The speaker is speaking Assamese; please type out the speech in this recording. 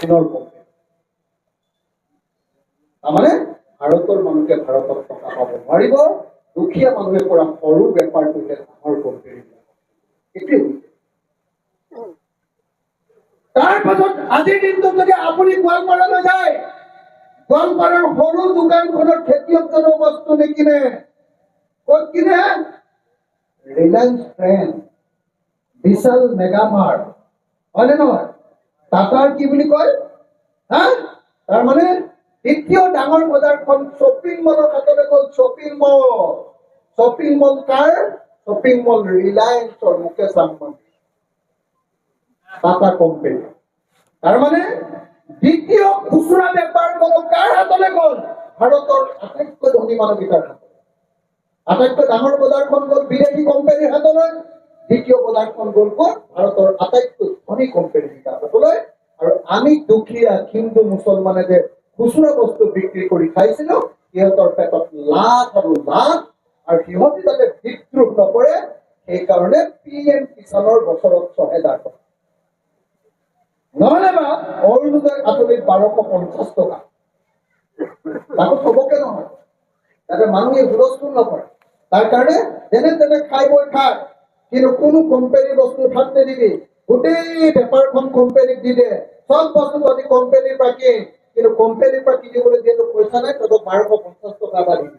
চীনৰ কোম্পানী তাৰমানে ভাৰতৰ মানুহে ভাৰতত টকা পাব নোৱাৰিব দুখীয়া মানুহে পৰা সৰু বেপাৰ কৰিলে ডাঙৰ কোম্পানী এইটোৱে তাৰ পাছত আজিৰ দিনটোত যদি আপুনি গোৱালপাৰালৈ যায় গোৱালপাৰাৰ সৰু দোকানখনৰ খেতিয়কজনৰ বস্তু নিকিনে ক'ত কিনে ৰিলায়েন্স ট্ৰেণ্ড বিশাল মেগামাৰ্ট হয়নে নহয় টাটাৰ কি বুলি কয় হা তাৰমানে দ্বিতীয় ডাঙৰ বজাৰখন শ্বপিং মলৰ হাতলৈ গ'ল শ্বপিং মল কাৰ শ্বপিং মল ৰিলায়েন্সৰ মুকেশ আম্বানী টাটা কোম্পানী তাৰমানে দ্বিতীয় খুচুৰা বেপাৰ কাৰ হাতলৈ গ'ল ভাৰতৰ আটাইতকৈ ধনী মানুহকেইটাৰ হাতলৈ আটাইতকৈ ডাঙৰ বজাৰখন গ'ল বিদেশী কোম্পানীৰ হাতলৈ দ্বিতীয় বজাৰখন গ'ল ক'ত ভাৰতৰ আটাইতকৈ ধনী কোম্পানীকেইটাৰ হাতলৈ আৰু আমি দুখীয়া হিন্দু মুছলমানে যে খুচুৰা বস্তু বিক্ৰী কৰি খাইছিলো সিহঁতৰ পেটত লাখ আৰু লাখ আৰু সিহঁতে যাতে বিদ্ৰোহ নকৰে সেইকাৰণে PM কিষাণৰ বছৰত ৬০০০ টকা নহলে বা অৰুণোদয় আঁচনিত ১২৫০ টকা তাকো চবকে নহয় যাতে মানুহে হুলস্থুল নকৰে তাৰ কাৰণে যেনে তেনে খাই বৈ খায় কিন্তু কোনো কোম্পানীৰ বস্তু হাত নিদিবি গোটেই বেপাৰখন কোম্পানীক দি দে সব বস্তু তহঁতি কোম্পানীৰ পৰা কিন কিন্তু কোম্পানীৰ পৰা কিনিবলৈ যিহেতু পইচা নাই তহঁতক ১২৫০ টকা এটা দিবি